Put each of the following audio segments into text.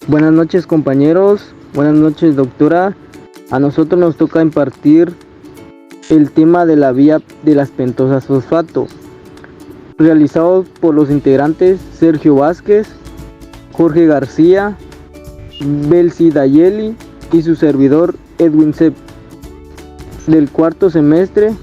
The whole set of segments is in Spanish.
Buenas noches, compañeros, buenas noches, doctora. A nosotros nos toca impartir el tema de la vía de las pentosas fosfato, realizado por los integrantes Sergio Vázquez, Jorge García, Belsi Dayeli y su servidor Edwin Sepp, del cuarto semestre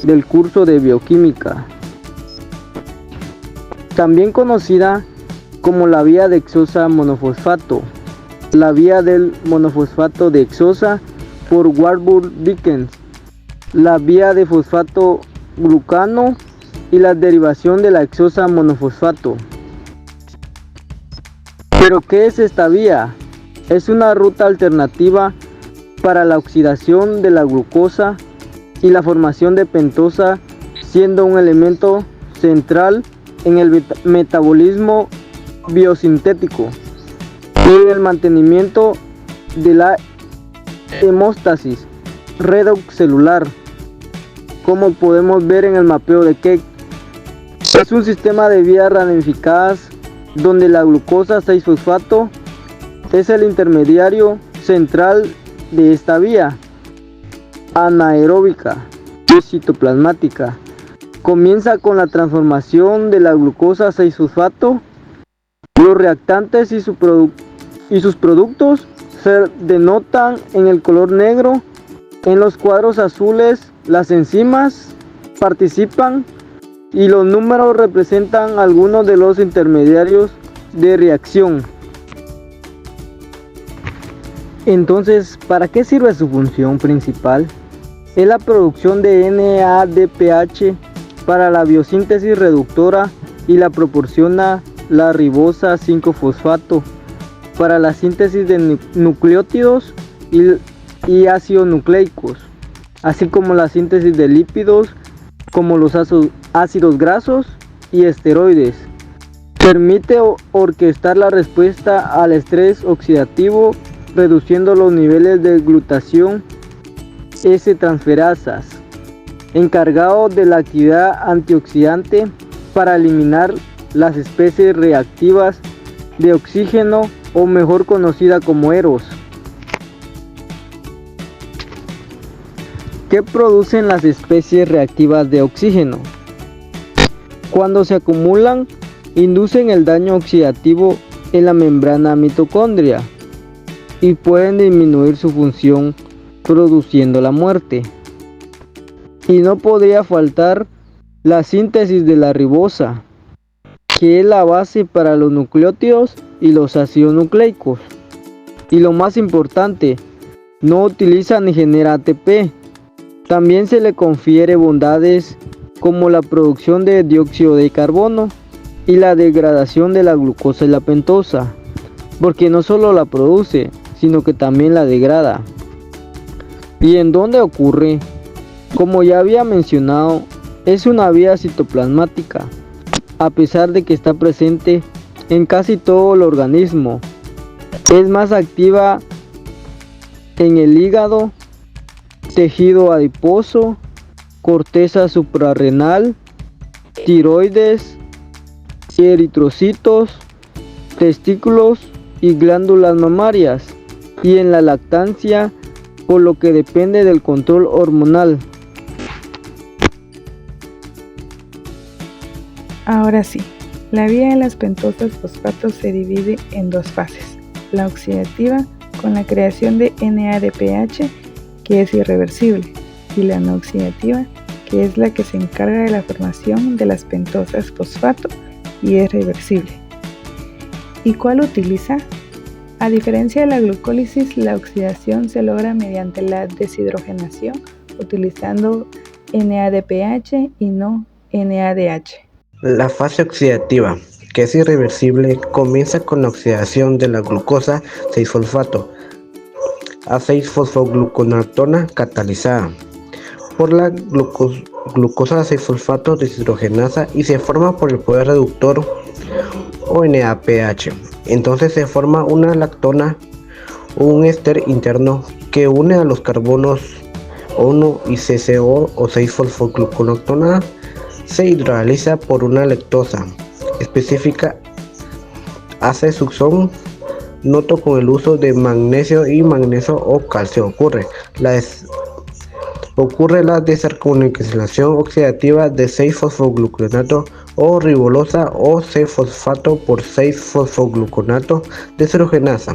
del curso de bioquímica, también conocida como la vía de hexosa monofosfato, la vía del monofosfato de hexosa por Warburg Dickens, la vía de fosfato glucano y la derivación de la hexosa monofosfato. ¿Pero qué es esta vía? Es una ruta alternativa para la oxidación de la glucosa y la formación de pentosa, siendo un elemento central en el metabolismo biosintético y el mantenimiento de la hemóstasis redox celular, como podemos ver en el mapeo de Keck. Es un sistema de vías ramificadas donde la glucosa 6-fosfato es el intermediario central de esta vía anaeróbica y citoplasmática. Comienza con la transformación de la glucosa 6-fosfato. Los reactantes y sus productos se denotan en el color negro. En los cuadros azules las enzimas participan y los números representan algunos de los intermediarios de reacción. Entonces, ¿para qué sirve su función principal? Es la producción de NADPH para la biosíntesis reductora y la proporciona la ribosa 5-fosfato para la síntesis de nucleótidos y ácidos nucleicos, así como la síntesis de lípidos como los ácidos grasos y esteroides. Permite orquestar la respuesta al estrés oxidativo, reduciendo los niveles de glutatión S-transferasas, encargado de la actividad antioxidante para eliminar las especies reactivas de oxígeno, o mejor conocida como EROS. ¿Qué producen las especies reactivas de oxígeno? Cuando se acumulan, inducen el daño oxidativo en la membrana mitocondria y pueden disminuir su función, produciendo la muerte. Y no podría faltar la síntesis de la ribosa, que es la base para los nucleótidos y los ácidos nucleicos. Y lo más importante, no utiliza ni genera ATP. También se le confiere bondades como la producción de dióxido de carbono y la degradación de la glucosa y la pentosa, porque no solo la produce, sino que también la degrada. ¿Y en dónde ocurre? Como ya había mencionado, es una vía citoplasmática, a pesar de que está presente en casi todo el organismo. Es más activa en el hígado, tejido adiposo, corteza suprarrenal, tiroides, eritrocitos, testículos y glándulas mamarias, y en la lactancia, por lo que depende del control hormonal. Ahora sí, la vía de las pentosas fosfatos se divide en dos fases: la oxidativa, con la creación de NADPH, que es irreversible, y la no oxidativa, que es la que se encarga de la formación de las pentosas fosfato y es reversible. ¿Y cuál utiliza? A diferencia de la glucólisis, la oxidación se logra mediante la deshidrogenación, utilizando NADPH y no NADH. La fase oxidativa, que es irreversible, comienza con la oxidación de la glucosa 6-fosfato a 6-fosfogluconatona catalizada por la glucosa 6-fosfato deshidrogenasa y se forma por el poder reductor o NADPH. Entonces se forma una lactona o un éster interno que une a los carbonos 1 y CCO o 6-fosfogluconatona. Se hidroliza por una lactosa específica, hace succión noto con el uso de magnesio y magnesio o calcio. Ocurre la descarboxilación oxidativa de 6-fosfogluconato o ribosa o 6-fosfato por 6-fosfogluconato deshidrogenasa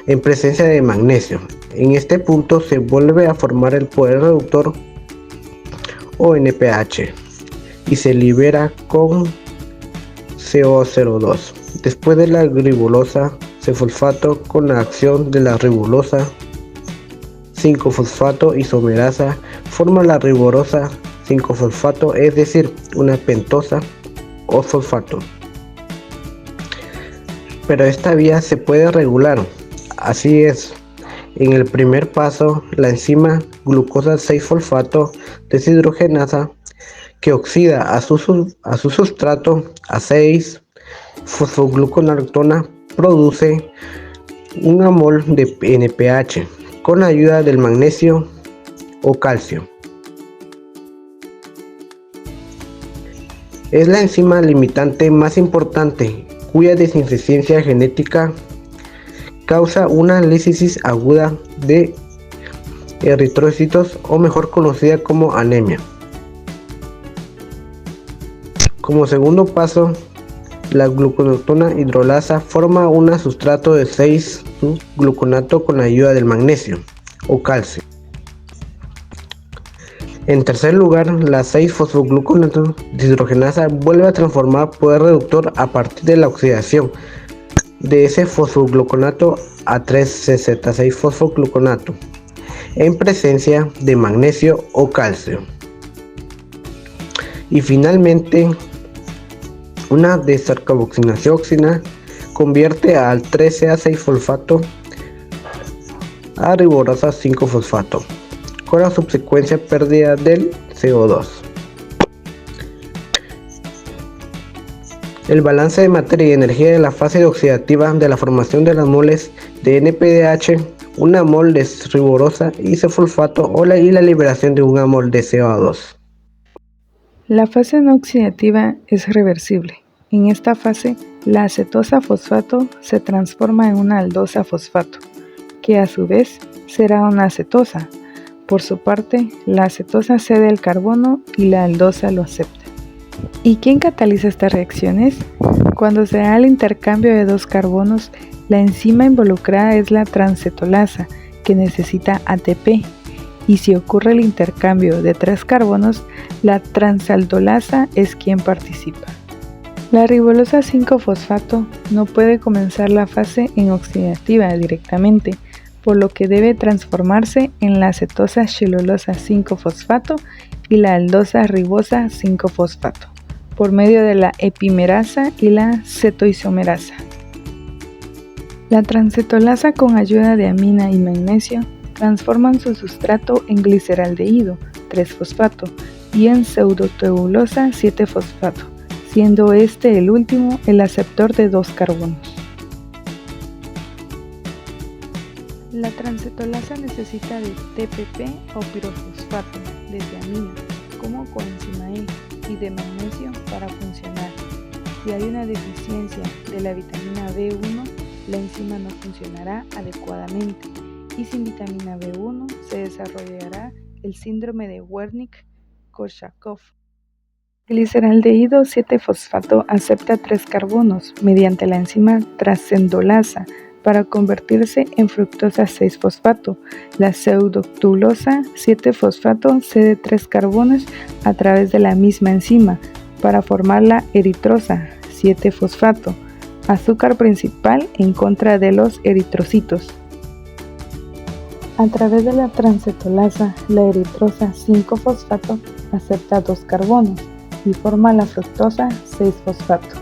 en presencia de magnesio. En este punto se vuelve a formar el poder reductor o NPH y se libera con CO02. Después de la ribosa 6-fosfato, con la acción de la ribosa 5-fosfato isomerasa, forma la ribosa 5-fosfato, es decir, una pentosa o fosfato. Pero esta vía se puede regular. Así es, en el primer paso, la enzima glucosa 6-fosfato deshidrogenasa, que oxida a su sustrato a 6-fosfogluconatona, produce un mol de NPH con la ayuda del magnesio o calcio. Es la enzima limitante más importante, cuya deficiencia genética causa una lisis aguda de eritrocitos, o mejor conocida como anemia. Como segundo paso, la gluconatona hidrolasa forma un sustrato de 6-gluconato con la ayuda del magnesio o calcio. En tercer lugar, la 6-fosfogluconato deshidrogenasa vuelve a transformar poder reductor a partir de la oxidación de ese fosfogluconato a 3-Z6-fosfogluconato en presencia de magnesio o calcio. Y finalmente, una descarboxilación convierte al 3-CA6-fosfato a ribosa 5-fosfato, con la subsecuente pérdida del CO2. El balance de materia y energía de la fase oxidativa de la formación de las moles de NPDH, una mol de ribosa y sulfato y la liberación de un mol de CO2. La fase no oxidativa es reversible. En esta fase, la acetosa fosfato se transforma en una aldosa fosfato, que a su vez será una acetosa. Por su parte, la acetosa cede el carbono y la aldosa lo acepta. ¿Y quién cataliza estas reacciones? Cuando se da el intercambio de dos carbonos, la enzima involucrada es la transcetolasa, que necesita ATP. Y si ocurre el intercambio de 3 carbonos, la transaldolasa es quien participa. La ribosa 5-fosfato no puede comenzar la fase en oxidativa directamente, por lo que debe transformarse en la acetosa xilulosa 5-fosfato y la aldosa ribosa 5-fosfato, por medio de la epimerasa y la cetoisomerasa. La transcetolasa, con ayuda de amina y magnesio, transforman su sustrato en gliceraldehído 3-fosfato y en pseudotebulosa 7-fosfato, siendo este el último el aceptor de 2 carbonos. La transcetolasa necesita de TPP o pirofosfato de tiamina como coenzima E y de magnesio para funcionar. Si hay una deficiencia de la vitamina B1, la enzima no funcionará adecuadamente, y sin vitamina B1 se desarrollará el síndrome de Wernicke-Korsakoff. Gliceraldehído 7-fosfato acepta 3 carbonos mediante la enzima transcendolasa para convertirse en fructosa 6-fosfato. La pseudotulosa 7-fosfato cede 3 carbonos a través de la misma enzima para formar la eritrosa 7-fosfato, azúcar principal en contra de los eritrocitos. A través de la transcetolasa, la eritrosa 5-fosfato acepta 2 carbonos y forma la fructosa 6-fosfato.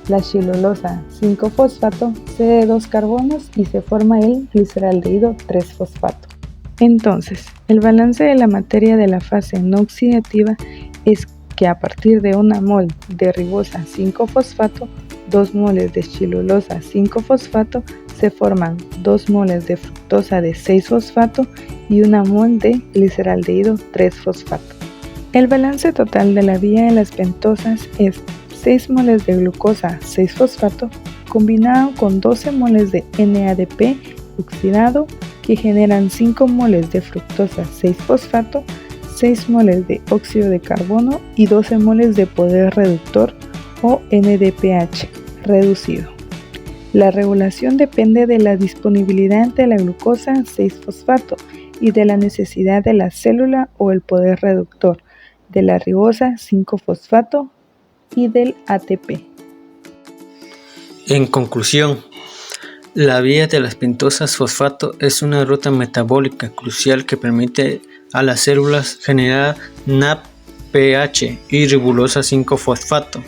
La xilulosa 5-fosfato cede 2 carbonos y se forma el gliceraldehído 3-fosfato. Entonces, el balance de la materia de la fase no oxidativa es que a partir de una mol de ribosa 5-fosfato, 2 moles de xilulosa 5-fosfato se forman 2 moles de fructosa de 6-fosfato y 1 mol de gliceraldehído 3-fosfato. El balance total de la vía de las pentosas es 6 moles de glucosa 6-fosfato combinado con 12 moles de NADP oxidado que generan 5 moles de fructosa 6-fosfato, 6 moles de óxido de carbono y 12 moles de poder reductor o NDPH reducido. La regulación depende de la disponibilidad de la glucosa 6-fosfato y de la necesidad de la célula o el poder reductor, de la ribosa 5-fosfato y del ATP. En conclusión, la vía de las pentosas fosfato es una ruta metabólica crucial que permite a las células generar NADPH y ribosa 5-fosfato,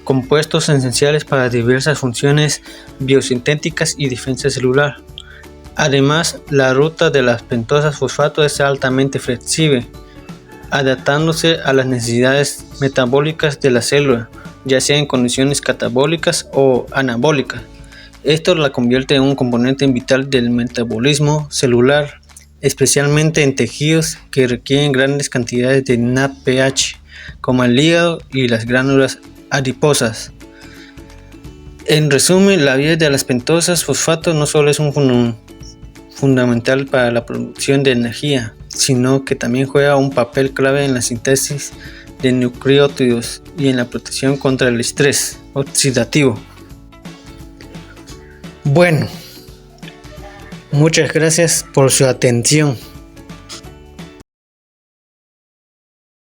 compuestos esenciales para diversas funciones biosintéticas y defensa celular. Además, la ruta de las pentosas fosfato es altamente flexible, adaptándose a las necesidades metabólicas de la célula, ya sea en condiciones catabólicas o anabólicas. Esto la convierte en un componente vital del metabolismo celular, especialmente en tejidos que requieren grandes cantidades de NADPH, como el hígado y las glándulas adiposas. En resumen, la vía de las pentosas fosfato no solo es fundamental para la producción de energía, sino que también juega un papel clave en la síntesis de nucleótidos y en la protección contra el estrés oxidativo. Bueno, muchas gracias por su atención.